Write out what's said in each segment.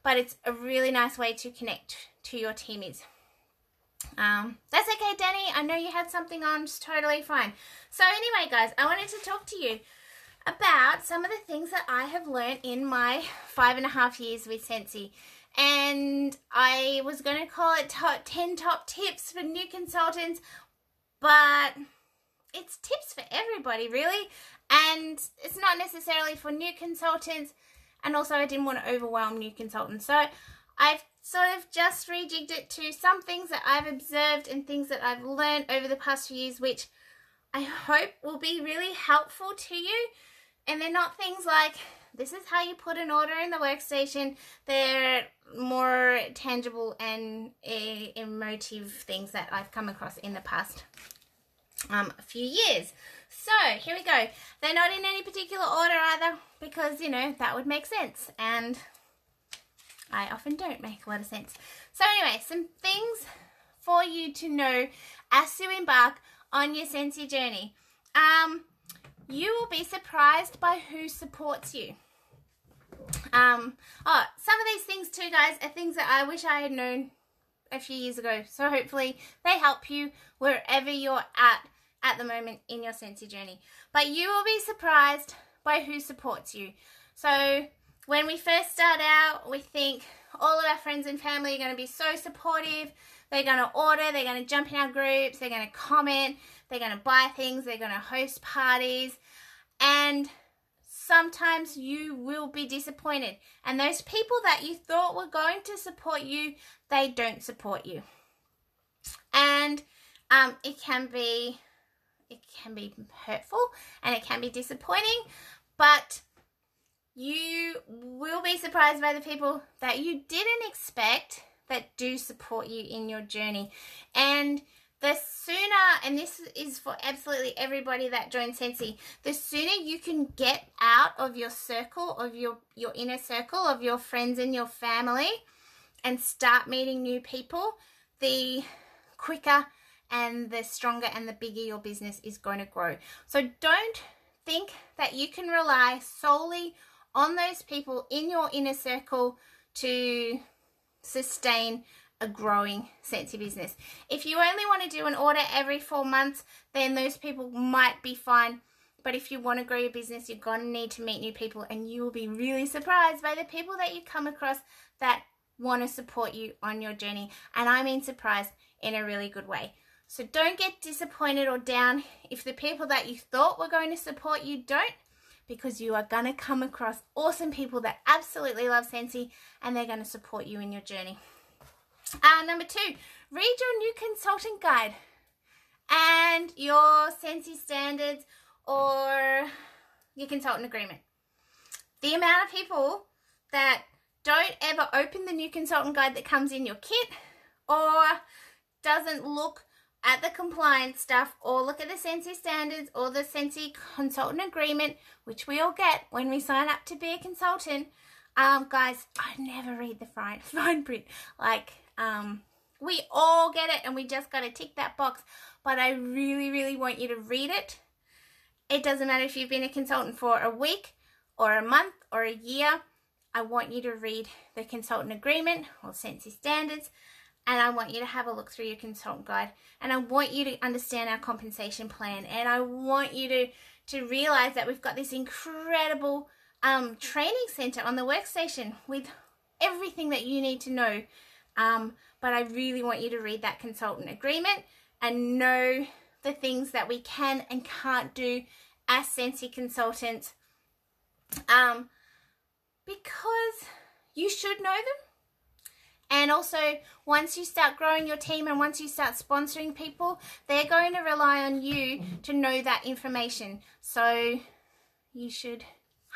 but it's a really nice way to connect to your teamies. That's okay, Danny. I know you had something on. It's totally fine. So anyway, guys, I wanted to talk to you about some of the things that I have learned in my 5.5 years with Scentsy. And I was going to call it 10 top tips for new consultants, but it's tips for everybody, really. And it's not necessarily for new consultants. And also I didn't want to overwhelm new consultants. So I've sort of just rejigged it to some things that I've observed and things that I've learned over the past few years, which I hope will be really helpful to you. And they're not things like, this is how you put an order in the workstation. They're more tangible and emotive things that I've come across in the past few years. So here we go. They're not in any particular order either, because, you know, that would make sense. And I often don't make a lot of sense. So anyway, some things for you to know as you embark on your Scentsy journey. You will be surprised by who supports you. Some of these things too, guys, are things that I wish I had known a few years ago. So hopefully they help you wherever you're at the moment in your Scentsy journey. But you will be surprised by who supports you. So when we first start out, we think all of our friends and family are going to be so supportive. They're going to order, they're going to jump in our groups, they're going to comment, they're going to buy things, they're going to host parties. And sometimes you will be disappointed. And those people that you thought were going to support you, they don't support you. And it can be hurtful and it can be disappointing, but you will be surprised by the people that you didn't expect that do support you in your journey. And the sooner, and this is for absolutely everybody that joins Scentsy, the sooner you can get out of your circle, of your inner circle, of your friends and your family, and start meeting new people, the quicker and the stronger and the bigger your business is going to grow. So don't think that you can rely solely on those people in your inner circle to sustain a growing Scentsy business. If you only want to do an order every 4 months, then those people might be fine. But if you want to grow your business, you're going to need to meet new people, and you will be really surprised by the people that you come across that want to support you on your journey. And I mean surprised in a really good way. So don't get disappointed or down if the people that you thought were going to support you don't, because you are going to come across awesome people that absolutely love Scentsy, and they're going to support you in your journey. Number 2, read your new consultant guide and your Scentsy standards or your consultant agreement. The amount of people that don't ever open the new consultant guide that comes in your kit, or doesn't look at the compliance stuff, or look at the Scentsy standards or the Scentsy consultant agreement, which we all get when we sign up to be a consultant. Guys, I never read the fine print. Like, we all get it and we just got to tick that box. But I really, really want you to read it. It doesn't matter if you've been a consultant for a week or a month or a year. I want you to read the consultant agreement or Scentsy standards. And I want you to have a look through your consultant guide. And I want you to understand our compensation plan. And I want you to realize that we've got this incredible training center on the workstation with everything that you need to know. But I really want you to read that consultant agreement and know the things that we can and can't do as Scentsy consultants. Because you should know them. And also, once you start growing your team and once you start sponsoring people, they're going to rely on you to know that information. So you should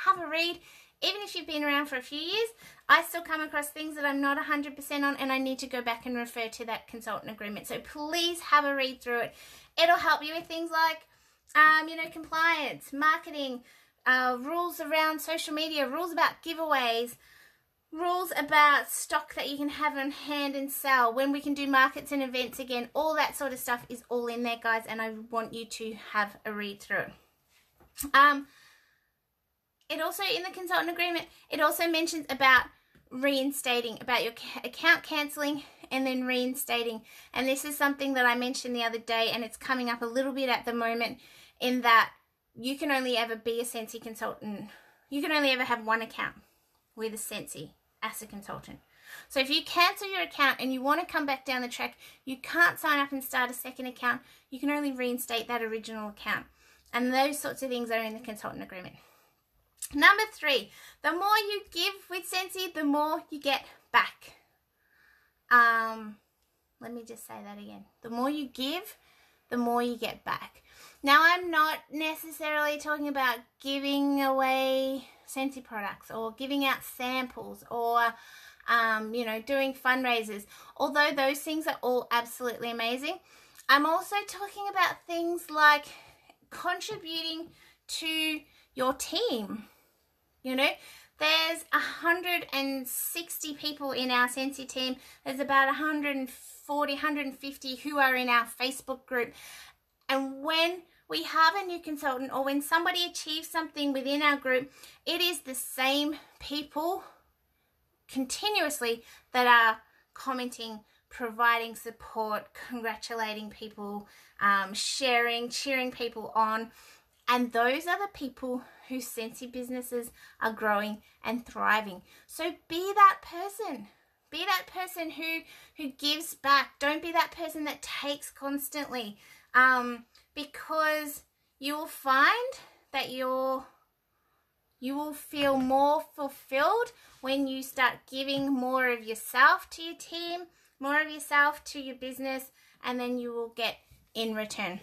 have a read. Even if you've been around for a few years, I still come across things that I'm not 100% on, and I need to go back and refer to that consultant agreement. So please have a read through it. It'll help you with things like, compliance, marketing, rules around social media, rules about giveaways, rules about stock that you can have on hand and sell, when we can do markets and events again. All that sort of stuff is all in there, guys, and I want you to have a read through. It also, in the consultant agreement, it also mentions about reinstating, about your account cancelling and then reinstating. And this is something that I mentioned the other day, and it's coming up a little bit at the moment, in that you can only ever be a Scentsy consultant. You can only ever have one account with a Scentsy as a consultant. So if you cancel your account and you want to come back down the track, you can't sign up and start a second account. You can only reinstate that original account. And those sorts of things are in the consultant agreement. Number 3, the more you give with Scentsy, the more you get back. Let me just say that again. The more you give, the more you get back. Now, I'm not necessarily talking about giving away Scentsy products or giving out samples or, you know, doing fundraisers. Although those things are all absolutely amazing, I'm also talking about things like contributing to your team. You know, there's 160 people in our Scentsy team. There's about 140, 150 who are in our Facebook group. And when we have a new consultant, or when somebody achieves something within our group, it is the same people continuously that are commenting, providing support, congratulating people, sharing, cheering people on. And those are the people whose Scentsy businesses are growing and thriving. So be that person. Be that person who gives back. Don't be that person that takes constantly. Because you will find that you will feel more fulfilled when you start giving more of yourself to your team, more of yourself to your business, and then you will get in return.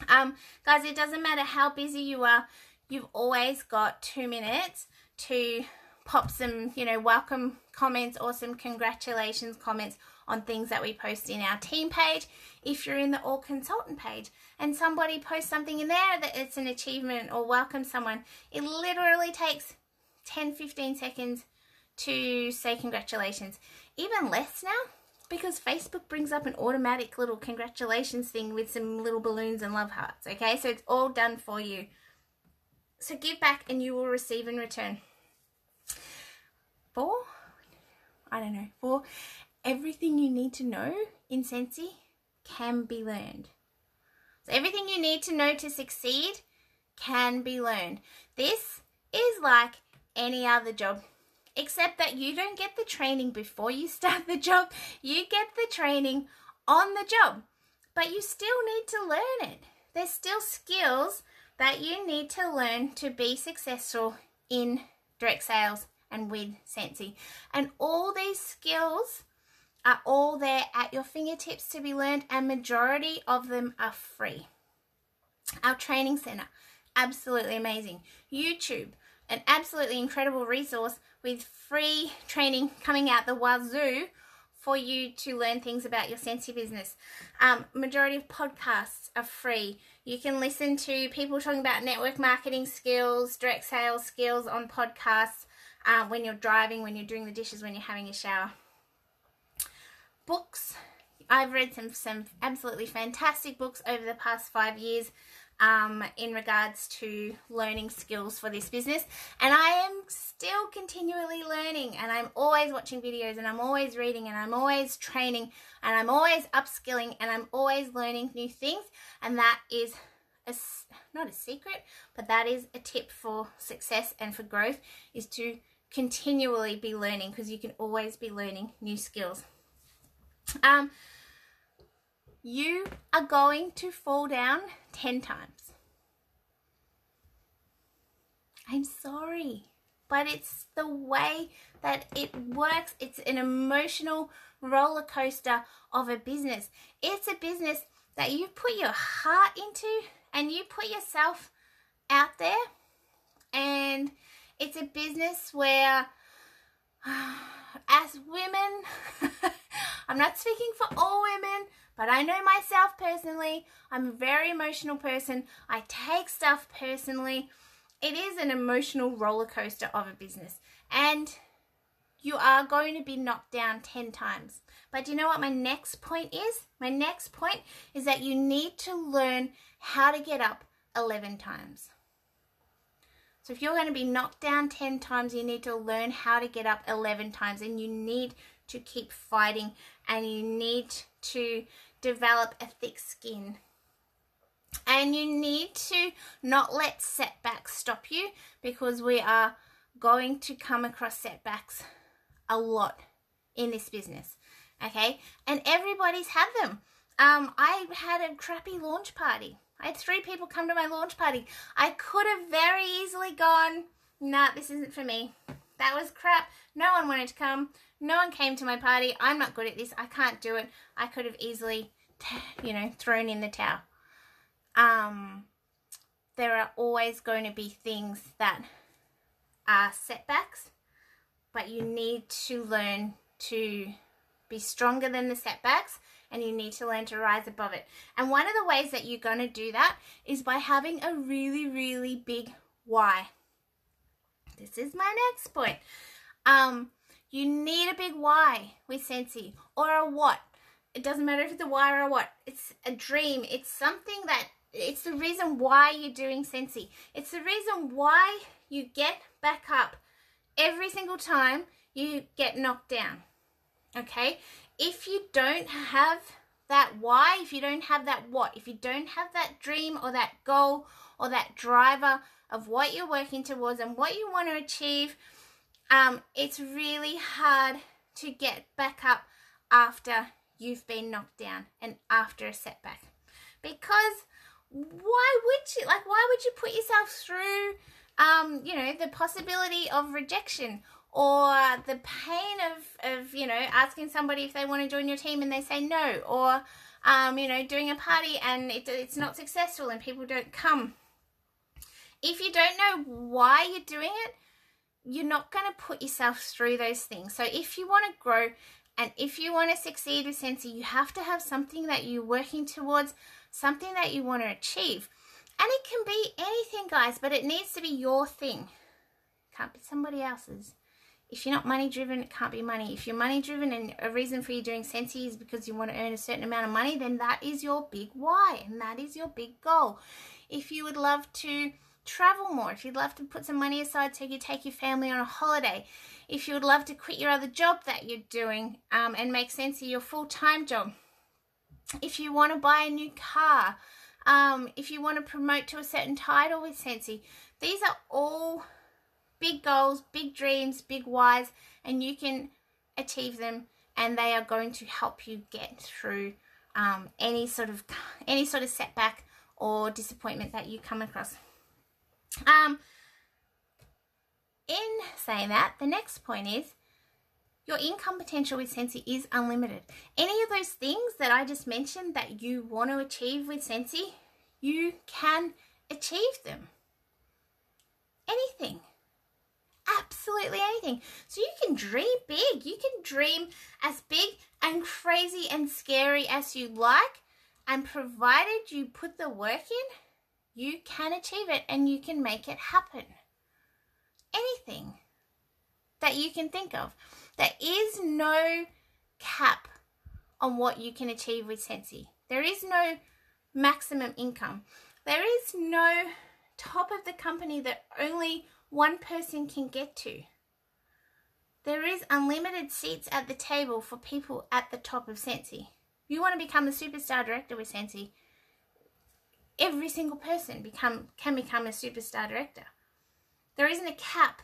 Guys, it doesn't matter how busy you are, you've always got 2 minutes to pop some, you know, welcome comments or some congratulations comments on things that we post in our team page. If you're in the all consultant page and somebody posts something in there that it's an achievement or welcome someone, it literally takes 10-15 seconds to say congratulations. Even less now, because Facebook brings up an automatic little congratulations thing with some little balloons and love hearts, okay? So it's all done for you. So give back and you will receive in return. 4, everything you need to know in Scentsy can be learned. So everything you need to know to succeed can be learned. This is like any other job, except that you don't get the training before you start the job. You get the training on the job, but you still need to learn it. There's still skills that you need to learn to be successful in direct sales and with Scentsy. And all these skills are all there at your fingertips to be learned, and majority of them are free. Our training center, absolutely amazing. YouTube, an absolutely incredible resource with free training coming out the wazoo for you to learn things about your Scentsy business. Majority of podcasts are free. You can listen to people talking about network marketing skills, direct sales skills on podcasts when you're driving, when you're doing the dishes, when you're having a shower. Books. I've read some absolutely fantastic books over the past 5 years in regards to learning skills for this business, and I am still continually learning, and I'm always watching videos, and I'm always reading, and I'm always training, and I'm always upskilling, and I'm always learning new things. And that is not a secret, but that is a tip for success and for growth, is to continually be learning, because you can always be learning new skills. You are going to fall down 10 times. I'm sorry, but it's the way that it works. It's an emotional roller coaster of a business. It's a business that you put your heart into and you put yourself out there. And it's a business where, as women, I'm not speaking for all women, but I know myself personally. I'm a very emotional person. I take stuff personally. It is an emotional roller coaster of a business, and you are going to be knocked down 10 times. But do you know what my next point is? My next point is that you need to learn how to get up 11 times. So if you're going to be knocked down 10 times, you need to learn how to get up 11 times, and you need to keep fighting, and you need to develop a thick skin. And you need to not let setbacks stop you, because we are going to come across setbacks a lot in this business, okay? And everybody's had them. I had a crappy launch party. I had 3 people come to my launch party. I could have very easily gone, nah, this isn't for me. That was crap. No one wanted to come. No one came to my party. I'm not good at this. I can't do it. I could have easily, thrown in the towel. There are always going to be things that are setbacks, but you need to learn to be stronger than the setbacks, and you need to learn to rise above it. And one of the ways that you're going to do that is by having a really, really big why. This is my next point. You need a big why with Scentsy, or a what. It doesn't matter if it's a why or a what. It's a dream. It's something that, it's the reason why you're doing Scentsy. It's the reason why you get back up every single time you get knocked down. Okay? If you don't have that why, if you don't have that what, if you don't have that dream or that goal or that driver of what you're working towards and what you want to achieve, it's really hard to get back up after you've been knocked down and after a setback. Because why would you put yourself through the possibility of rejection, or the pain of asking somebody if they want to join your team and they say no, or doing a party and it's not successful and people don't come. If you don't know why you're doing it, you're not going to put yourself through those things. So if you want to grow and if you want to succeed with Scentsy, you have to have something that you're working towards, something that you want to achieve. And it can be anything, guys, but it needs to be your thing. It can't be somebody else's. If you're not money driven, it can't be money. If you're money driven and a reason for you doing Scentsy is because you want to earn a certain amount of money, then that is your big why and that is your big goal. If you would love to travel more, if you'd love to put some money aside so you take your family on a holiday, if you would love to quit your other job that you're doing and make Scentsy your full-time job, if you want to buy a new car, if you want to promote to a certain title with Scentsy, these are all big goals, big dreams, big whys, and you can achieve them, and they are going to help you get through any sort of setback or disappointment that you come across. In saying that, the next point is your income potential with Scentsy is unlimited. Any of those things that I just mentioned that you want to achieve with Scentsy, you can achieve them. Anything. Absolutely anything. So you can dream big. You can dream as big and crazy and scary as you like, and provided you put the work in, you can achieve it and you can make it happen. Anything that you can think of. There is no cap on what you can achieve with Scentsy. There is no maximum income. There is no top of the company that only one person can get to. There is unlimited seats at the table for people at the top of Scentsy. You want to become a superstar director with Scentsy, every single person can become a superstar director. There isn't a cap.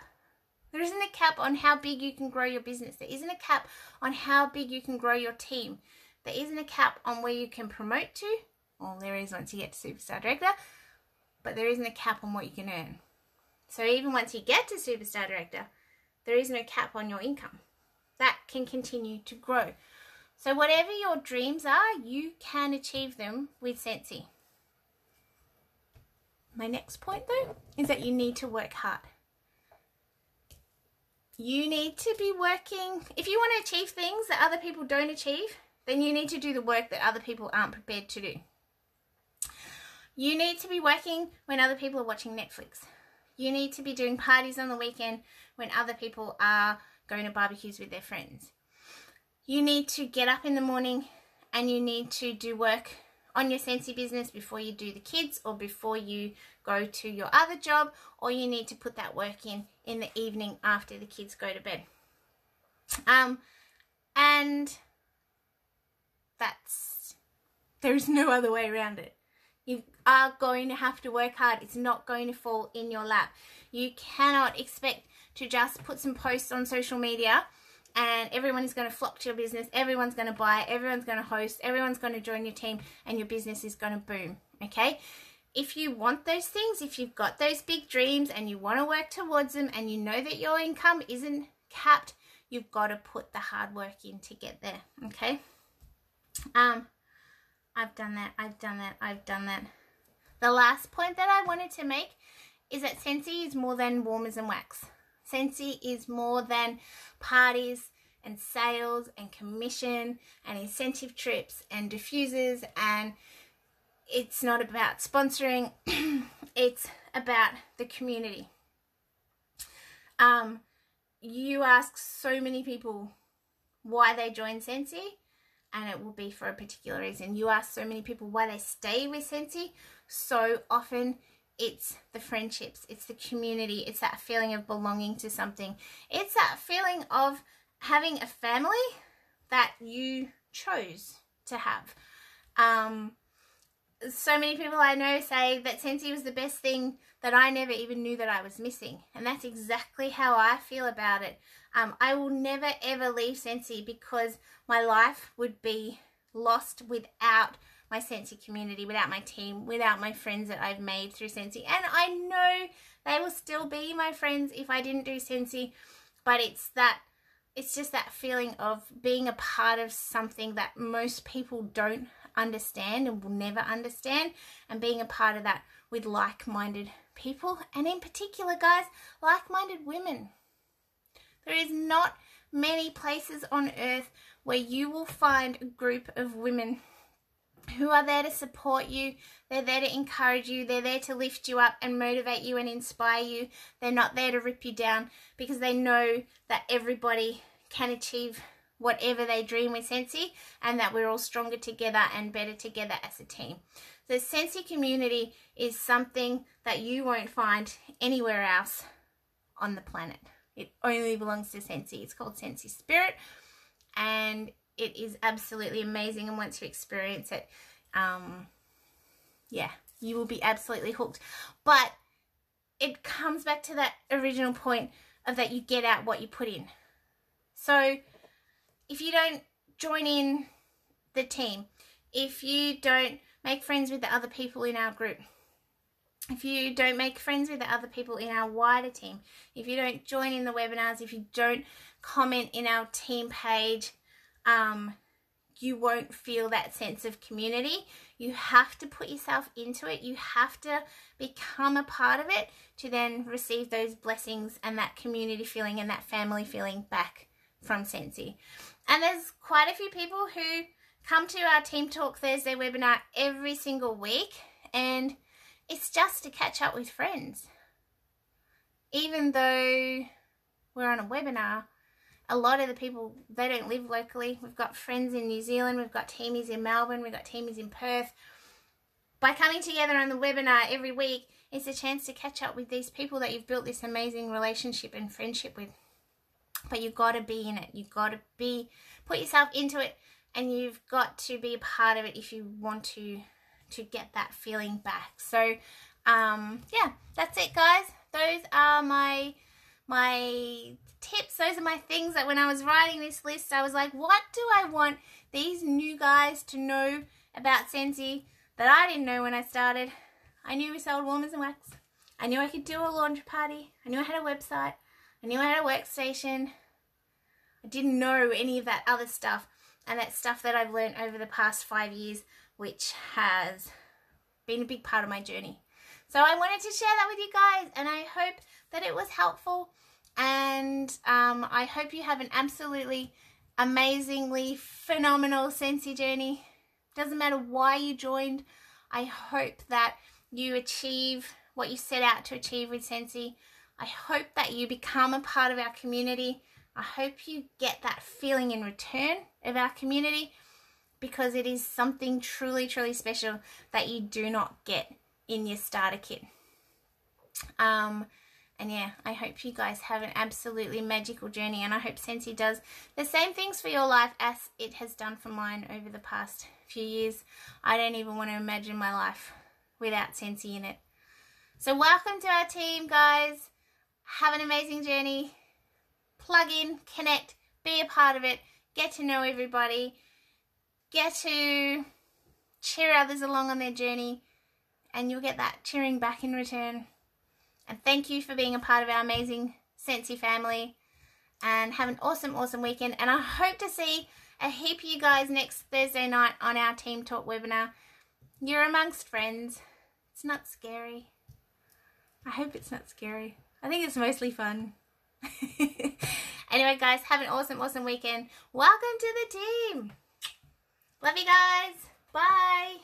There isn't a cap on how big you can grow your business. There isn't a cap on how big you can grow your team. There isn't a cap on where you can promote to. Well, there is once you get to superstar director, but there isn't a cap on what you can earn. So even once you get to superstar director, there is no cap on your income. That can continue to grow. So whatever your dreams are, you can achieve them with Scentsy. My next point, though, is that you need to work hard. You need to be working. If you want to achieve things that other people don't achieve, then you need to do the work that other people aren't prepared to do. You need to be working when other people are watching Netflix. You need to be doing parties on the weekend when other people are going to barbecues with their friends. You need to get up in the morning and you need to do work on your Scentsy business before you do the kids or before you go to your other job, or you need to put that work in the evening after the kids go to bed. And there's no other way around it. You are going to have to work hard. It's not going to fall in your lap. You cannot expect to just put some posts on social media and everyone is going to flock to your business. Everyone's going to buy, everyone's going to host, everyone's going to join your team, and your business is going to boom, okay? If you want those things, if you've got those big dreams and you want to work towards them and you know that your income isn't capped, you've got to put the hard work in to get there, okay? I've done that. The last point that I wanted to make is that Scentsy is more than warmers and wax. Scentsy is more than parties and sales and commission and incentive trips and diffusers, and it's not about sponsoring. It's about the community. You ask so many people why they join Scentsy, and it will be for a particular reason. You ask so many people why they stay with Scentsy, so often it's the friendships, it's the community, it's that feeling of belonging to something. It's that feeling of having a family that you chose to have. So many people I know say that Scentsy was the best thing that I never even knew that I was missing. And that's exactly how I feel about it. I will never ever leave Scentsy because my life would be lost without my Scentsy community, without my team, without my friends that I've made through Scentsy. And I know they will still be my friends if I didn't do Scentsy, but it's just that feeling of being a part of something that most people don't understand and will never understand, and being a part of that with like-minded people, and in particular, guys, like-minded women. There is not many places on earth where you will find a group of women who are there to support you. They're there to encourage you. They're there to lift you up and motivate you and inspire you. They're not there to rip you down, because they know that everybody can achieve whatever they dream with Scentsy, and that we're all stronger together and better together as a team. The Scentsy community is something that you won't find anywhere else on the planet. It only belongs to Scentsy. It's called Scentsy Spirit, and it is absolutely amazing. And once you experience it, yeah, you will be absolutely hooked. But it comes back to that original point of that you get out what you put in. So if you don't join in the team, if you don't make friends with the other people in our group, if you don't make friends with the other people in our wider team, if you don't join in the webinars, if you don't comment in our team page, you won't feel that sense of community. You have to put yourself into it. You have to become a part of it to then receive those blessings and that community feeling and that family feeling back from Scentsy. And there's quite a few people who come to our Team Talk Thursday webinar every single week, and it's just to catch up with friends. Even though we're on a webinar, a lot of the people, they don't live locally. We've got friends in New Zealand, we've got teamies in Melbourne, we've got teamies in Perth. By coming together on the webinar every week, it's a chance to catch up with these people that you've built this amazing relationship and friendship with. But you've got to be in it. You've got to put yourself into it, and you've got to be a part of it if you want to get that feeling back. So, yeah, that's it, guys. Those are my tips. Those are my things that when I was writing this list, I was like, what do I want these new guys to know about Scentsy that I didn't know when I started? I knew we sold warmers and wax. I knew I could do a laundry party. I knew I had a website. I knew I had a workstation. I didn't know any of that other stuff, and that's stuff that I've learned over the past 5 years, which has been a big part of my journey. So I wanted to share that with you guys, and I hope that it was helpful, and I hope you have an absolutely amazingly phenomenal Scentsy journey. Doesn't matter why you joined. I hope that you achieve what you set out to achieve with Scentsy. I hope that you become a part of our community. I hope you get that feeling in return of our community. because it is something truly, truly special that you do not get in your starter kit. And yeah, I hope you guys have an absolutely magical journey, and I hope Scentsy does the same things for your life as it has done for mine over the past few years. I don't even want to imagine my life without Scentsy in it. So welcome to our team, guys. Have an amazing journey. Plug in, connect, be a part of it, get to know everybody, get to cheer others along on their journey, and you'll get that cheering back in return. And thank you for being a part of our amazing Scentsy family. And have an awesome, awesome weekend. And I hope to see a heap of you guys next Thursday night on our Team Talk webinar. You're amongst friends. It's not scary. I hope it's not scary. I think it's mostly fun. Anyway, guys, have an awesome, awesome weekend. Welcome to the team. Love you guys. Bye.